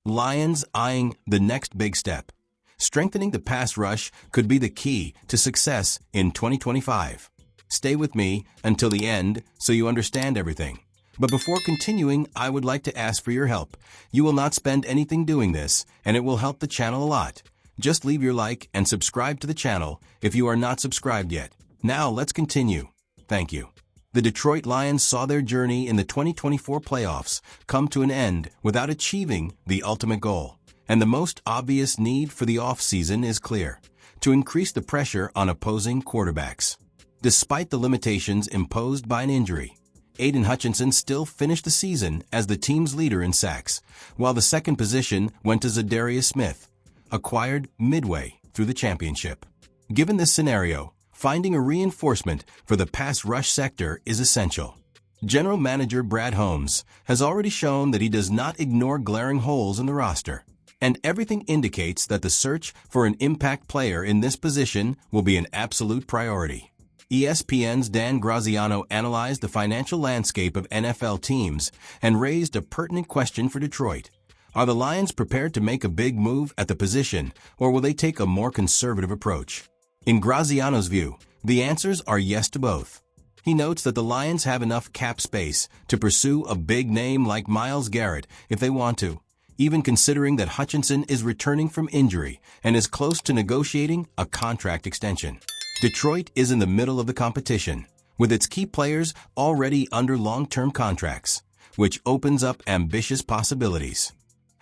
Lions eyeing the next big step. Strengthening the pass rush could be the key to success in 2025. Stay with me until the end so you understand everything. But before continuing, I would like to ask for your help. You will not spend anything doing this, and it will help the channel a lot. Just leave your like and subscribe to the channel if you are not subscribed yet. Now let's continue. Thank you. The Detroit Lions saw their journey in the 2024 playoffs come to an end without achieving the ultimate goal. And the most obvious need for the offseason is clear: to increase the pressure on opposing quarterbacks. Despite the limitations imposed by an injury, Aiden Hutchinson still finished the season as the team's leader in sacks, while the second position went to Zadarius Smith, acquired midway through the championship. Given this scenario, finding a reinforcement for the pass rush sector is essential. General Manager Brad Holmes has already shown that he does not ignore glaring holes in the roster, and everything indicates that the search for an impact player in this position will be an absolute priority. ESPN's Dan Graziano analyzed the financial landscape of NFL teams and raised a pertinent question for Detroit. Are the Lions prepared to make a big move at the position, or will they take a more conservative approach? In Graziano's view, the answers are yes to both. He notes that the Lions have enough cap space to pursue a big name like Myles Garrett if they want to, even considering that Hutchinson is returning from injury and is close to negotiating a contract extension. Detroit is in the middle of the competition, with its key players already under long-term contracts, which opens up ambitious possibilities.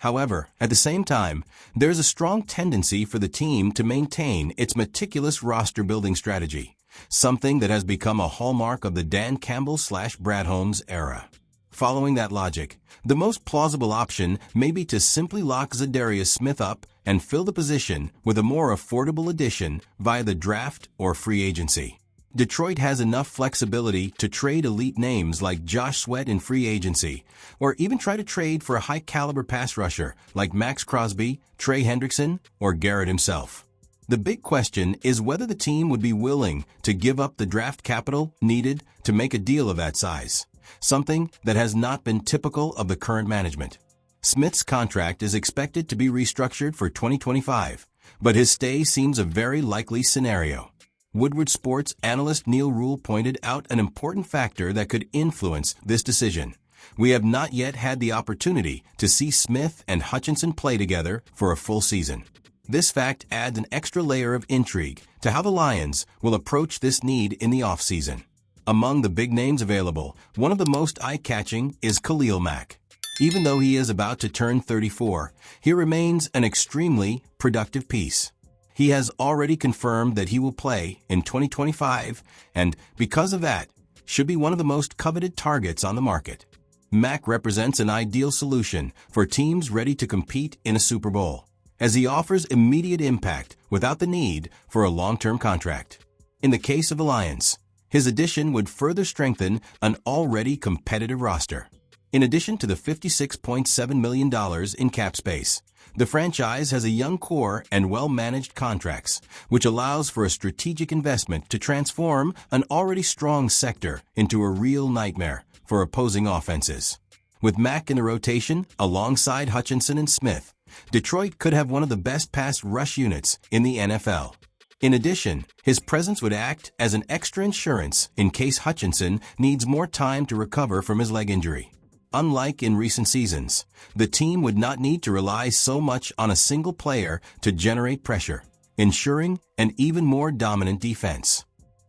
However, at the same time, there's a strong tendency for the team to maintain its meticulous roster-building strategy, something that has become a hallmark of the Dan Campbell/Brad Holmes era. Following that logic, the most plausible option may be to simply lock Zadarius Smith up and fill the position with a more affordable addition via the draft or free agency. Detroit has enough flexibility to trade elite names like Josh Sweat in free agency, or even try to trade for a high-caliber pass rusher like Max Crosby, Trey Hendrickson, or Garrett himself. The big question is whether the team would be willing to give up the draft capital needed to make a deal of that size, something that has not been typical of the current management. Smith's contract is expected to be restructured for 2025, but his stay seems a very likely scenario. Woodward Sports analyst Neil Rule pointed out an important factor that could influence this decision. We have not yet had the opportunity to see Smith and Hutchinson play together for a full season. This fact adds an extra layer of intrigue to how the Lions will approach this need in the offseason. Among the big names available, one of the most eye-catching is Khalil Mack. Even though he is about to turn 34, he remains an extremely productive piece. He has already confirmed that he will play in 2025 and, because of that, should be one of the most coveted targets on the market. Mack represents an ideal solution for teams ready to compete in a Super Bowl, as he offers immediate impact without the need for a long-term contract. In the case of the Lions, his addition would further strengthen an already competitive roster. In addition to the $56.7 million in cap space, the franchise has a young core and well-managed contracts, which allows for a strategic investment to transform an already strong sector into a real nightmare for opposing offenses. With Mack in the rotation alongside Hutchinson and Smith, Detroit could have one of the best pass rush units in the NFL. In addition, his presence would act as an extra insurance in case Hutchinson needs more time to recover from his leg injury. Unlike in recent seasons, the team would not need to rely so much on a single player to generate pressure, ensuring an even more dominant defense.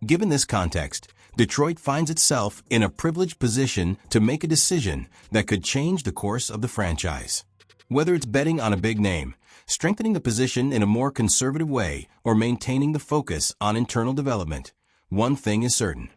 Given this context, Detroit finds itself in a privileged position to make a decision that could change the course of the franchise. Whether it's betting on a big name, strengthening the position in a more conservative way, or maintaining the focus on internal development, one thing is certain.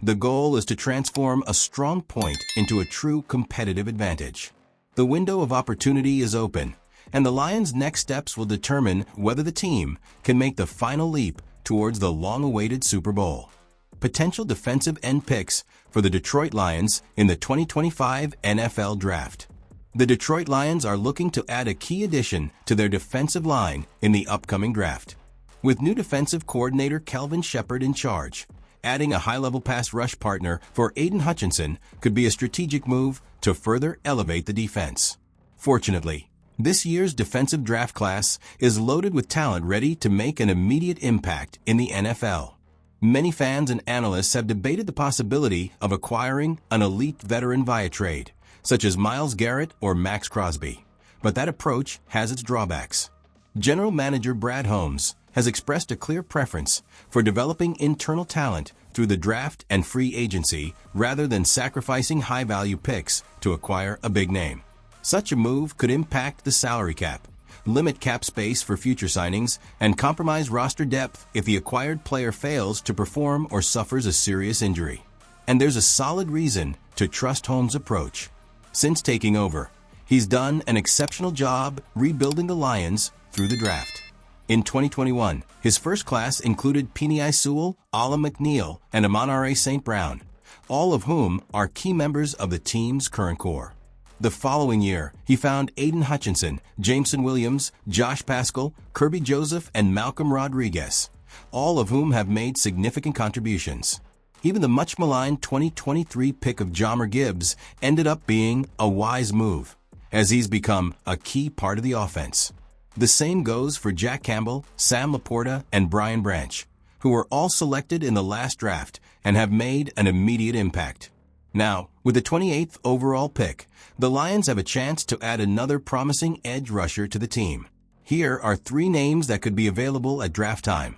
The goal is to transform a strong point into a true competitive advantage. The window of opportunity is open, and the Lions' next steps will determine whether the team can make the final leap towards the long-awaited Super Bowl. Potential defensive end picks for the Detroit Lions in the 2025 NFL Draft. The Detroit Lions are looking to add a key addition to their defensive line in the upcoming draft. With new defensive coordinator Kelvin Shepard in charge, adding a high-level pass rush partner for Aiden Hutchinson could be a strategic move to further elevate the defense. Fortunately, This year's defensive draft class is loaded with talent ready to make an immediate impact in the NFL. Many fans and analysts have debated the possibility of acquiring an elite veteran via trade, such as Myles Garrett or Max Crosby. But that approach has its drawbacks. General Manager Brad Holmes has expressed a clear preference for developing internal talent through the draft and free agency rather than sacrificing high-value picks to acquire a big name. Such a move could impact the salary cap, limit cap space for future signings, and compromise roster depth if the acquired player fails to perform or suffers a serious injury. And there's a solid reason to trust Holmes' approach. Since taking over, he's done an exceptional job rebuilding the Lions through the draft. In 2021, his first class included Penei Sewell, Ala McNeil, and Amon-Ra St. Brown, all of whom are key members of the team's current core. The following year, he found Aiden Hutchinson, Jameson Williams, Josh Paschal, Kirby Joseph, and Malcolm Rodriguez, all of whom have made significant contributions. Even the much-maligned 2023 pick of Jahmyr Gibbs ended up being a wise move, as he's become a key part of the offense. The same goes for Jack Campbell, Sam Laporta, and Brian Branch, who were all selected in the last draft and have made an immediate impact. Now, with the 28th overall pick, the Lions have a chance to add another promising edge rusher to the team. Here are 3 names that could be available at draft time.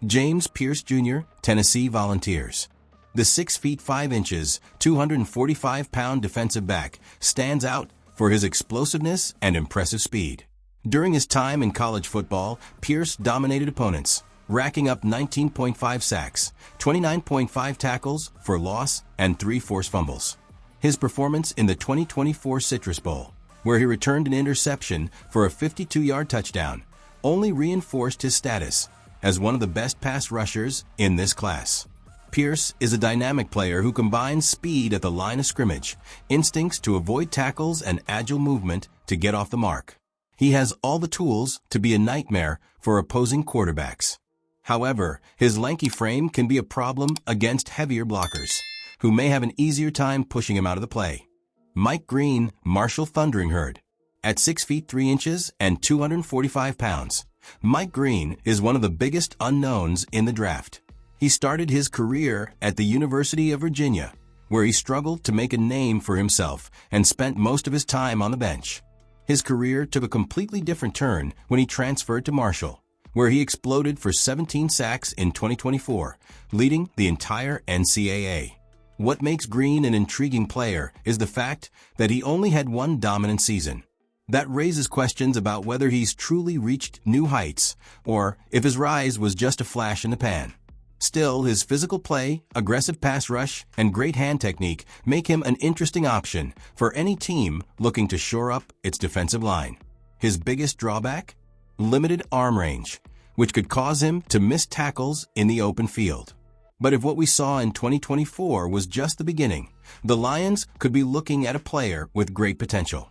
James Pierce Jr., Tennessee Volunteers. The 6 feet 5 inches, 245-pound defensive back stands out for his explosiveness and impressive speed. During his time in college football, Pierce dominated opponents, racking up 19.5 sacks, 29.5 tackles for loss, and 3 forced fumbles. His performance in the 2024 Citrus Bowl, where he returned an interception for a 52-yard touchdown, only reinforced his status as one of the best pass rushers in this class. Pierce is a dynamic player who combines speed at the line of scrimmage, instincts to avoid tackles, and agile movement to get off the mark. He has all the tools to be a nightmare for opposing quarterbacks. However, his lanky frame can be a problem against heavier blockers, who may have an easier time pushing him out of the play. Mike Green, Marshall Thundering Herd. At 6 feet 3 inches and 245 pounds, Mike Green is one of the biggest unknowns in the draft. He started his career at the University of Virginia, where he struggled to make a name for himself and spent most of his time on the bench. His career took a completely different turn when he transferred to Marshall, where he exploded for 17 sacks in 2024, leading the entire NCAA. What makes Green an intriguing player is the fact that he only had one dominant season. That raises questions about whether he's truly reached new heights or if his rise was just a flash in the pan. Still, his physical play, aggressive pass rush, and great hand technique make him an interesting option for any team looking to shore up its defensive line. His biggest drawback? Limited arm range, which could cause him to miss tackles in the open field. But if what we saw in 2024 was just the beginning, the Lions could be looking at a player with great potential.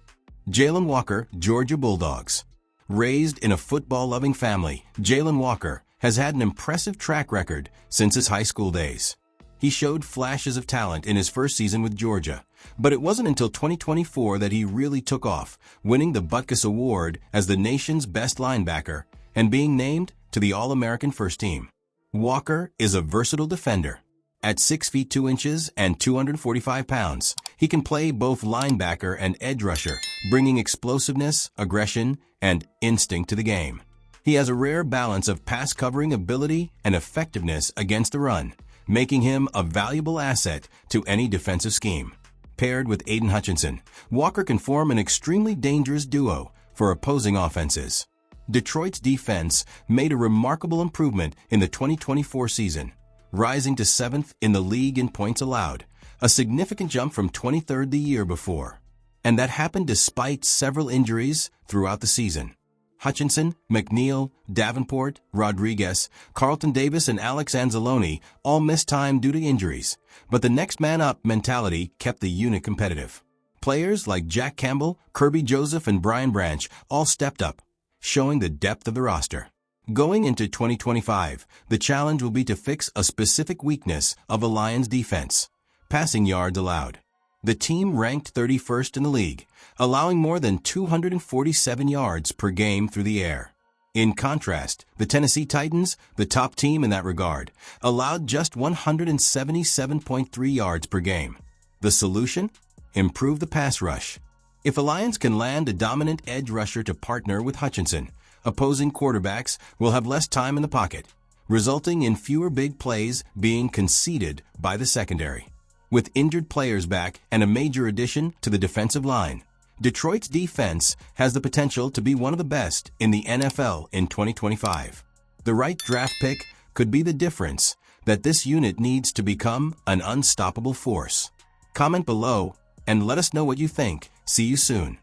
Jalen Walker, Georgia Bulldogs. Raised in a football-loving family, Jalen Walker has had an impressive track record since his high school days. He showed flashes of talent in his first season with Georgia, but it wasn't until 2024 that he really took off, winning the Butkus Award as the nation's best linebacker and being named to the All-American First Team. Walker is a versatile defender. At 6 feet 2 inches and 245 pounds, he can play both linebacker and edge rusher, bringing explosiveness, aggression, and instinct to the game. He has a rare balance of pass covering ability and effectiveness against the run, making him a valuable asset to any defensive scheme. Paired with Aiden Hutchinson, Walker can form an extremely dangerous duo for opposing offenses. Detroit's defense made a remarkable improvement in the 2024 season, rising to 7th in the league in points allowed, a significant jump from 23rd the year before. And that happened despite several injuries throughout the season. Hutchinson, McNeil, Davenport, Rodriguez, Carlton Davis, and Alex Anzalone all missed time due to injuries, but the next man up mentality kept the unit competitive. Players like Jack Campbell, Kirby Joseph, and Brian Branch all stepped up, showing the depth of the roster. Going into 2025, the challenge will be to fix a specific weakness of the Lions' defense: passing yards allowed. The team ranked 31st in the league, allowing more than 247 yards per game through the air. In contrast, the Tennessee Titans, the top team in that regard, allowed just 177.3 yards per game. The solution? Improve the pass rush. If a Lions can land a dominant edge rusher to partner with Hutchinson, opposing quarterbacks will have less time in the pocket, resulting in fewer big plays being conceded by the secondary. With injured players back and a major addition to the defensive line, Detroit's defense has the potential to be one of the best in the NFL in 2025. The right draft pick could be the difference that this unit needs to become an unstoppable force. Comment below and let us know what you think. See you soon.